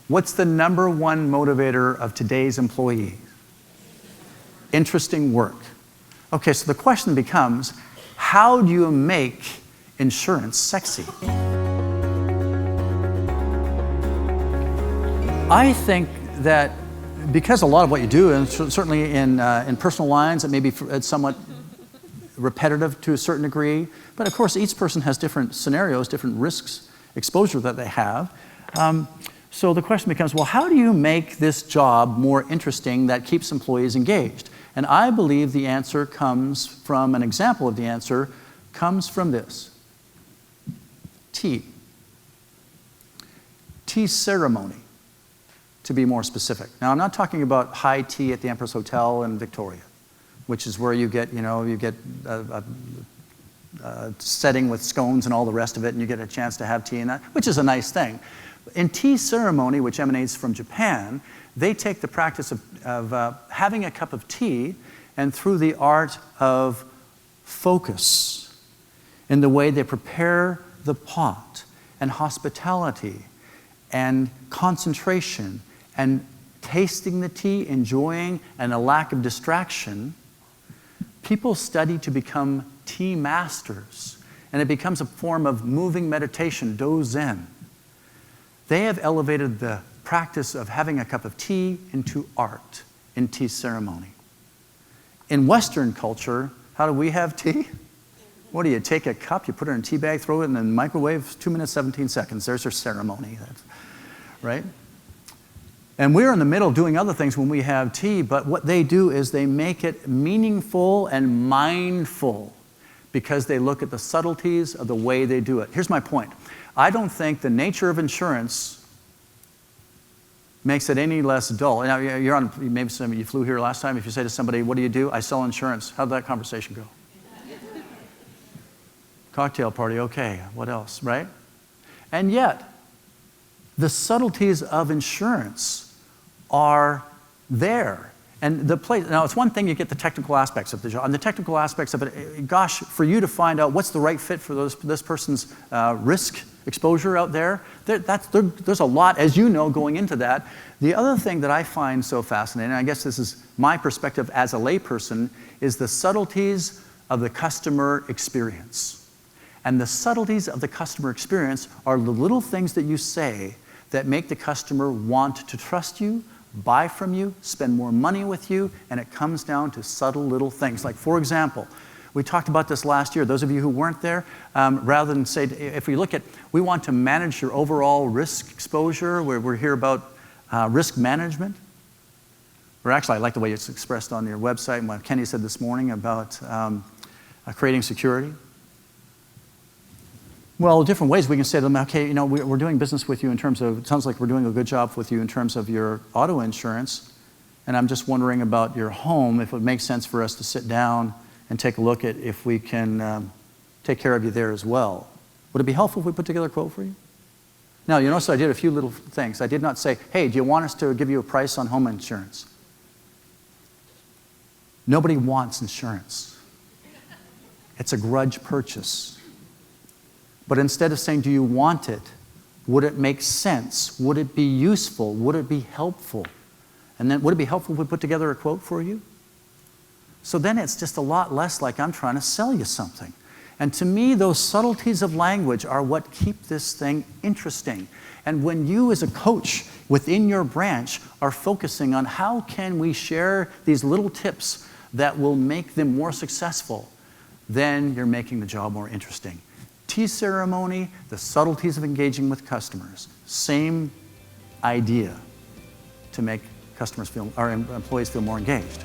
What's the number one motivator of today's employees? Interesting work. Okay, so the question becomes, how do you make insurance sexy? I think that because a lot of what you do, and certainly in personal lines, it may be somewhat repetitive to a certain degree, but of course each person has different scenarios, different risks, exposure that they have. So the question becomes, well, how do you make this job more interesting that keeps employees engaged? And I believe the answer comes from, an example of the answer comes from this. Tea. Tea ceremony, to be more specific. Now, I'm not talking about high tea at the Empress Hotel in Victoria, which is where you get a setting with scones and all the rest of it, and you get a chance to have tea and that, which is a nice thing. In tea ceremony, which emanates from Japan, they take the practice of having a cup of tea, and through the art of focus, in the way they prepare the pot, and hospitality, and concentration, and tasting the tea, enjoying, and a lack of distraction, people study to become tea masters, and it becomes a form of moving meditation, do-zen. They have elevated the practice of having a cup of tea into art in tea ceremony. In Western culture, how do we have tea? What do you take a cup, you put it in a tea bag, throw it in the microwave, 2 minutes, 17 seconds. There's your ceremony, right? And we're in the middle doing other things when we have tea, but what they do is they make it meaningful and mindful because they look at the subtleties of the way they do it. Here's my point. I don't think the nature of insurance makes it any less dull. Now, you're on, maybe some of you flew here last time. If you say to somebody, what do? I sell insurance. How'd that conversation go? Cocktail party, okay. What else, right? And yet, the subtleties of insurance are there. And the place, now it's one thing you get the technical aspects of the job. And the technical aspects of it, gosh, for you to find out what's the right fit for this person's risk exposure out there, there's a lot, as you know, going into that. The other thing that I find so fascinating, and I guess this is my perspective as a layperson, is the subtleties of the customer experience. And the subtleties of the customer experience are the little things that you say that make the customer want to trust you, buy from you, spend more money with you, and it comes down to subtle little things. Like, for example, we talked about this last year. Those of you who weren't there, rather than say, if we look at, we want to manage your overall risk exposure, we're here about risk management. Or actually, I like the way it's expressed on your website and what Kenny said this morning about creating security. Well, different ways we can say to them, okay, you know, we're doing business with you in terms of, it sounds like we're doing a good job with you in terms of your auto insurance, and I'm just wondering about your home, if it would make sense for us to sit down and take a look at if we can take care of you there as well. Would it be helpful if we put together a quote for you? Now, you notice I did a few little things. I did not say, hey, do you want us to give you a price on home insurance? Nobody wants insurance. It's a grudge purchase. But instead of saying, do you want it? Would it make sense? Would it be useful? Would it be helpful? And then would it be helpful if we put together a quote for you? So then it's just a lot less like I'm trying to sell you something. And to me, those subtleties of language are what keep this thing interesting. And when you as a coach within your branch are focusing on how can we share these little tips that will make them more successful, then you're making the job more interesting. Tea ceremony, the subtleties of engaging with customers. Same idea to make customers feel, or employees feel more engaged.